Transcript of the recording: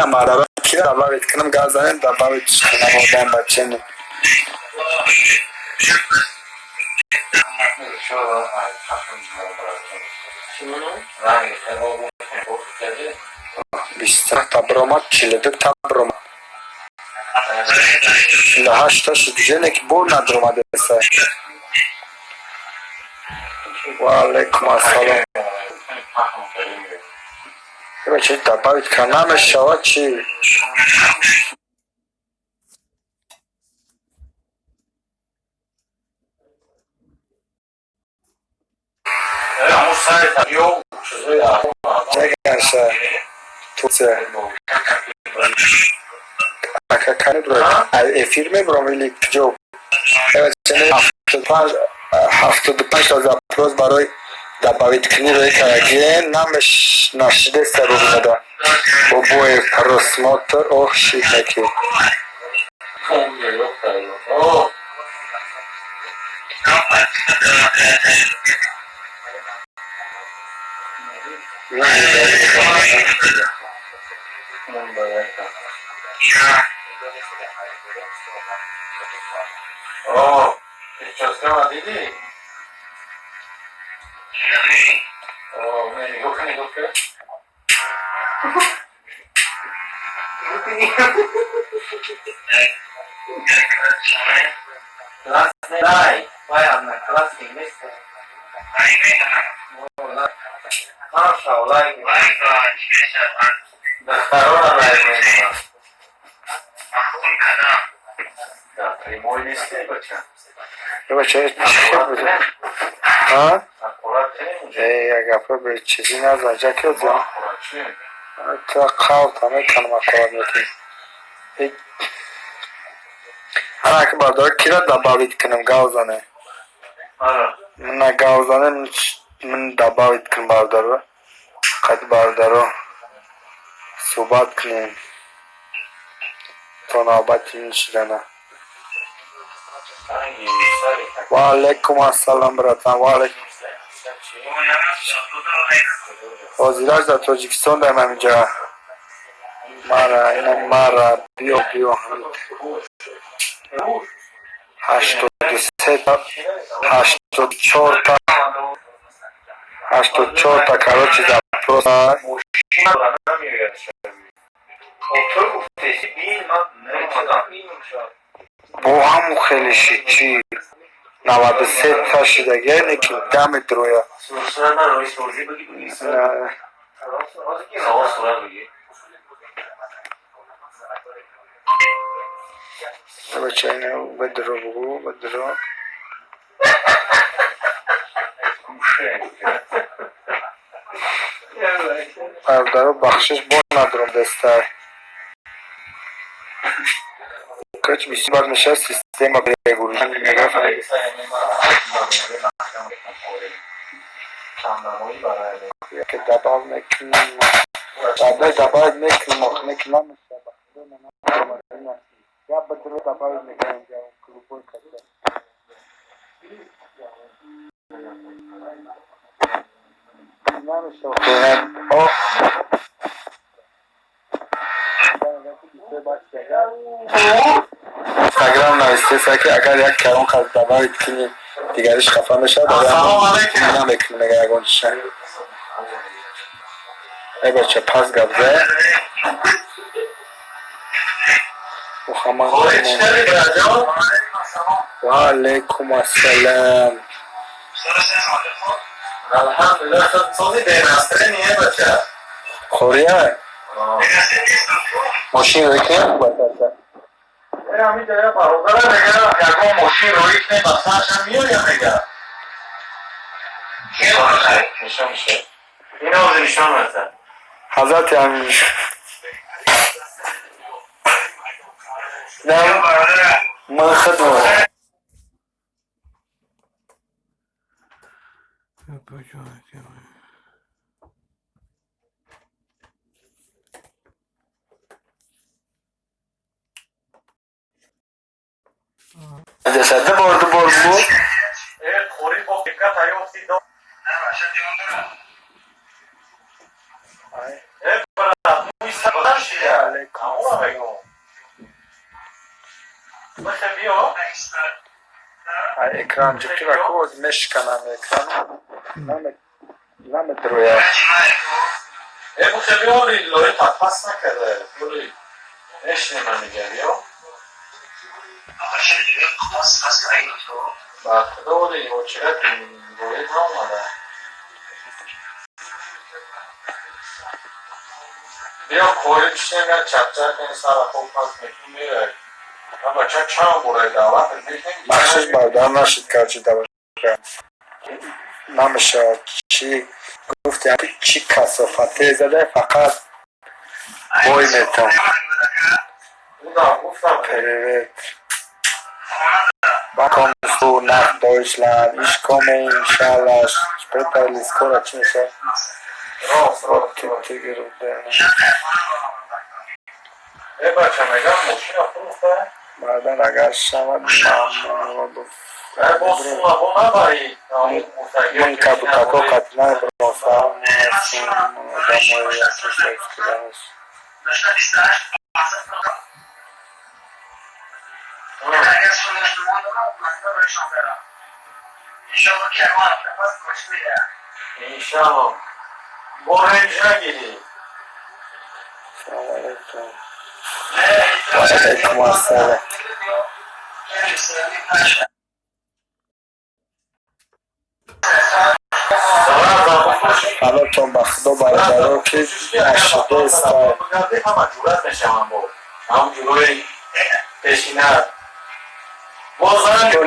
مادر کی دعوت کنم گازن دعوت کنم آدم بچه نه بیشتر تبرمات چیلدک تبرمات لحشتش دیگه که بور ندرومده سه و علیکم السلام بچه دعوت کنم شود چی چه توسه اکا کنی برای افیر میبرم ولی جو چنه 75 از اپروز برای دباوید کنی روی کرگیه نمش نشده سر رو بده با بوی رسمات اوه شیخ نکی بچه چه بوده؟ ها؟ اگه به چیزی نزن جاکت زن تا خواه همه کنم اقوار میکنم انا که بردار کی را دباوید کنم گاوزانه من گاوزانه من دباوید کنم بردار قد بردارو صحبت کنیم تا نوبت این شدنه و علیکم السلام براتان و علیکم وزیراش در تاجیکستان دارم همینجا مارا بیو همین 84 تا کراچی در پروسا با همون خیلی شیچی 93 تا شدگه نکی دم درویا بچه اینه بدرو بگو بدرو بردارو بخشش با ندارم دسته کچ بیسی بار میشه سیستم بگوری که دباو میکنیم دباو میکنیم نمیشه یا بدرو دباو میکنیم کلوپوی کسه نمیشه اینستاگرام نوشته که اگر یک کرون خواهد دباوید کنی دیگرش خفه میشه نمیکنی نگه اگونشه ای بچه پس گبزه و خمان و علیکم السلام الحمدلله صوتی بیناسته نیه بچه خوریه ماشین روی کنیم بسته همین جایی برادره میگه یکم ماشین روی کنیم بسته هم میاد یا میگه نشان میشه این آوزی نشان میشه حضرت همین نه من خدمه جسده بارده بار بود خوری با فکرت هایفتی دو نه باشد دیمان دارم برات موی سبادن شیده екранчики ва код мешканам екран намедроя خیلی لوی پس نکرده خیلی نشنه من میگم یا با خدا ولی او چقدر لوی ها اومده بیا کوری بشنه چپ چپ این سر خوب پس میتون میره اما چه بوره دعوت مخصوص بردار نشد که چی دعوت کنم نمیشه چی گفتیم چی کسافته زده فقط بوی میتون پریوت باکم سو nach Deutschland ich komme inshallah später skoro چی میشه بچه میگم ماشین فروخته بعدا اگر شود من کبوتاکو کتنای بروستم داموی یکیش ایسکیدنش انشالله برنج نگیری سلام علیکم علیکم السلام حالا تو بخدا برادرها که نشده است همه جورت میشه هم جلوی پیشینه